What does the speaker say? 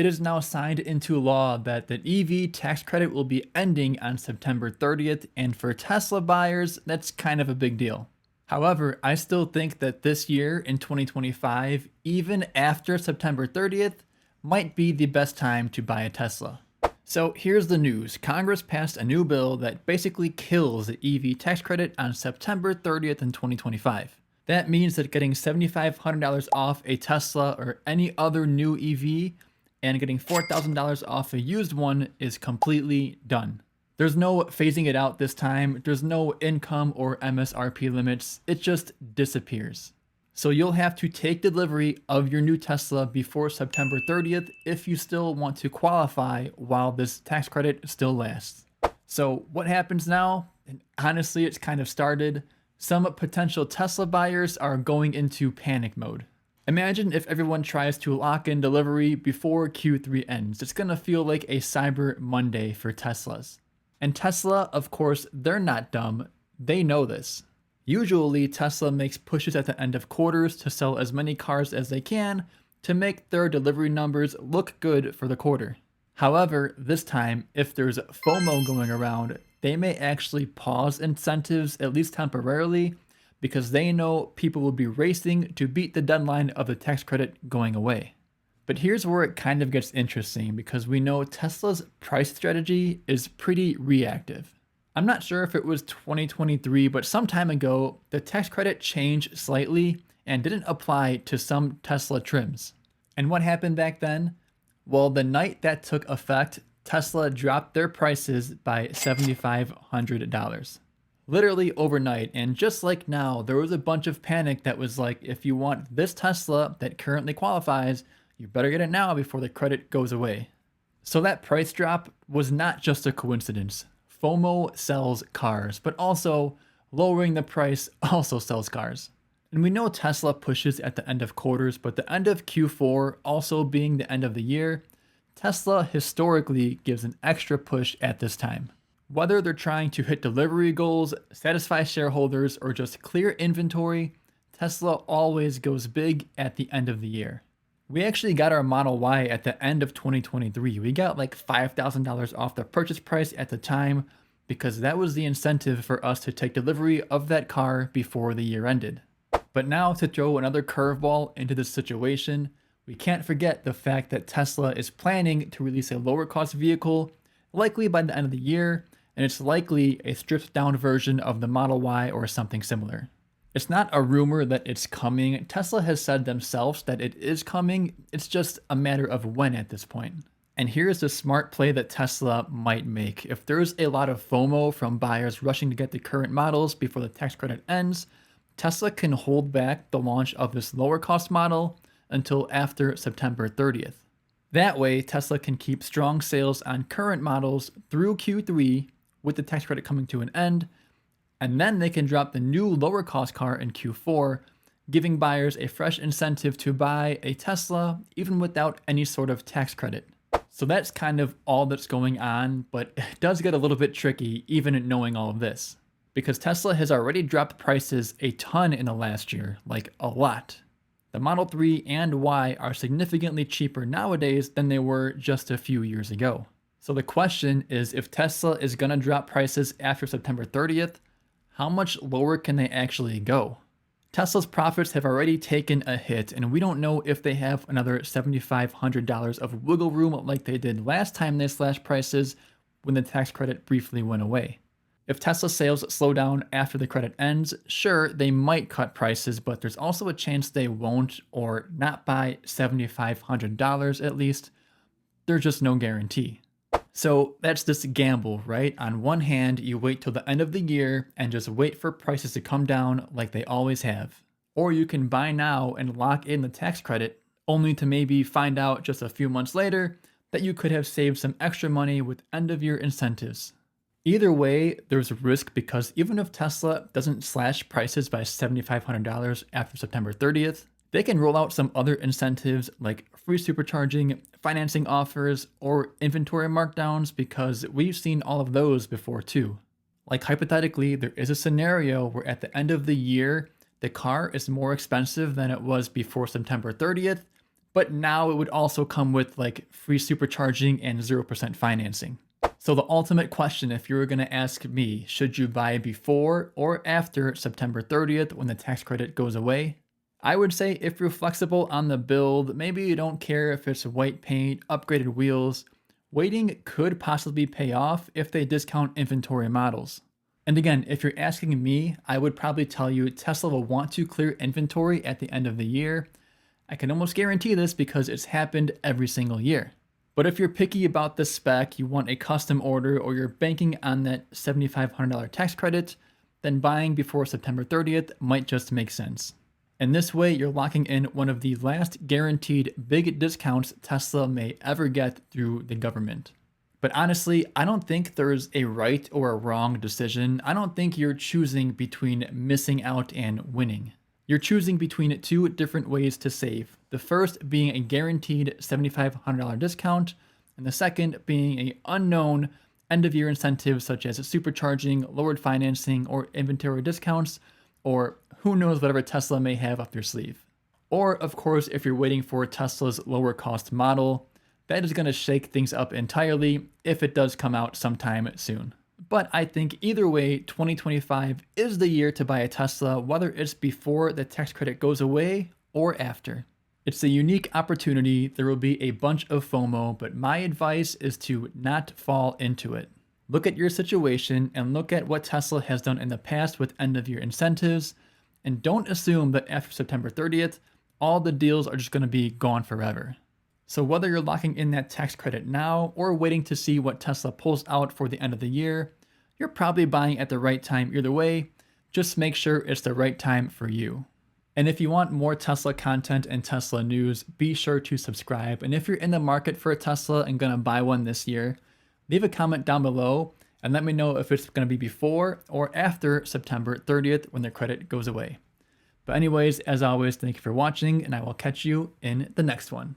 It is now signed into law that the EV tax credit will be ending on September 30th, and for Tesla buyers, that's kind of a big deal. However, I still think that this year in 2025, even after September 30th, might be the best time to buy a Tesla. So here's the news. Congress passed a new bill that basically kills the EV tax credit on September 30th in 2025. That means that getting $7,500 off a Tesla or any other new EV and getting $4,000 off a used one is completely done. There's no phasing it out this time. There's no income or MSRP limits. It just disappears. So you'll have to take delivery of your new Tesla before September 30th if you still want to qualify while this tax credit still lasts. So what happens now? And honestly, it's kind of started. Some potential Tesla buyers are going into panic mode. Imagine if everyone tries to lock in delivery before Q3 ends. It's gonna feel like a Cyber Monday for Teslas. And Tesla, of course, they're not dumb. They know this. Usually, Tesla makes pushes at the end of quarters to sell as many cars as they can to make their delivery numbers look good for the quarter. However, this time, if there's FOMO going around, they may actually pause incentives, at least temporarily, because they know people will be racing to beat the deadline of the tax credit going away. But here's where it kind of gets interesting, because we know Tesla's price strategy is pretty reactive. I'm not sure if it was 2023, but some time ago, the tax credit changed slightly and didn't apply to some Tesla trims. And what happened back then? Well, the night that took effect, Tesla dropped their prices by $7,500. Literally overnight. And just like now, there was a bunch of panic that was like, if you want this Tesla that currently qualifies, you better get it now before the credit goes away. So that price drop was not just a coincidence. FOMO sells cars, but also lowering the price also sells cars. And we know Tesla pushes at the end of quarters, but the end of Q4 also being the end of the year, Tesla historically gives an extra push at this time. Whether they're trying to hit delivery goals, satisfy shareholders, or just clear inventory, Tesla always goes big at the end of the year. We actually got our Model Y at the end of 2023. We got like $5,000 off the purchase price at the time because that was the incentive for us to take delivery of that car before the year ended. But now, to throw another curveball into this situation, we can't forget the fact that Tesla is planning to release a lower cost vehicle, likely by the end of the year, and it's likely a stripped down version of the Model Y or something similar. It's not a rumor that it's coming. Tesla has said themselves that it is coming. It's just a matter of when at this point. And here's the smart play that Tesla might make. If there's a lot of FOMO from buyers rushing to get the current models before the tax credit ends, Tesla can hold back the launch of this lower cost model until after September 30th. That way, Tesla can keep strong sales on current models through Q3 with the tax credit coming to an end, and then they can drop the new lower cost car in Q4, giving buyers a fresh incentive to buy a Tesla even without any sort of tax credit. So that's kind of all that's going on, but it does get a little bit tricky even knowing all of this, because Tesla has already dropped prices a ton in the last year, like a lot. The Model 3 and Y are significantly cheaper nowadays than they were just a few years ago. So the question is, if Tesla is going to drop prices after September 30th, how much lower can they actually go? Tesla's profits have already taken a hit, and we don't know if they have another $7,500 of wiggle room like they did last time they slashed prices when the tax credit briefly went away. If Tesla sales slow down after the credit ends, sure, they might cut prices, but there's also a chance they won't, or not by $7,500 at least. There's just no guarantee. So that's this gamble, right? On one hand, you wait till the end of the year and just wait for prices to come down like they always have. Or you can buy now and lock in the tax credit, only to maybe find out just a few months later that you could have saved some extra money with end of year incentives. Either way, there's risk, because even if Tesla doesn't slash prices by $7,500 after September 30th, they can roll out some other incentives like free supercharging, financing offers, or inventory markdowns, because we've seen all of those before too. Like hypothetically, there is a scenario where at the end of the year, the car is more expensive than it was before September 30th, But now it would also come with like free supercharging and 0% financing. So the ultimate question, if you were going to ask me, should you buy before or after September 30th when the tax credit goes away? I would say if you're flexible on the build, maybe you don't care if it's white paint, upgraded wheels, waiting could possibly pay off if they discount inventory models. And again, if you're asking me, I would probably tell you Tesla will want to clear inventory at the end of the year. I can almost guarantee this because it's happened every single year. But if you're picky about the spec, you want a custom order, or you're banking on that $7,500 tax credit, then buying before September 30th might just make sense. And this way, you're locking in one of the last guaranteed big discounts Tesla may ever get through the government. But honestly, I don't think there's a right or a wrong decision. I don't think you're choosing between missing out and winning. You're choosing between two different ways to save. The first being a guaranteed $7,500 discount, and the second being an unknown end-of-year incentive such as supercharging, lowered financing, or inventory discounts, or who knows whatever Tesla may have up their sleeve. Or, of course, if you're waiting for Tesla's lower cost model, that is going to shake things up entirely if it does come out sometime soon. But I think either way, 2025 is the year to buy a Tesla, whether it's before the tax credit goes away or after. It's a unique opportunity. There will be a bunch of FOMO, but my advice is to not fall into it. Look at your situation and look at what Tesla has done in the past with end-of-year incentives, and don't assume that after September 30th, all the deals are just going to be gone forever. So whether you're locking in that tax credit now or waiting to see what Tesla pulls out for the end of the year, you're probably buying at the right time either way. Just make sure it's the right time for you. And if you want more Tesla content and Tesla news, be sure to subscribe. And if you're in the market for a Tesla and gonna buy one this year, leave a comment down below and let me know if it's gonna be before or after September 30th when the credit goes away. But anyways, as always, thank you for watching, and I will catch you in the next one.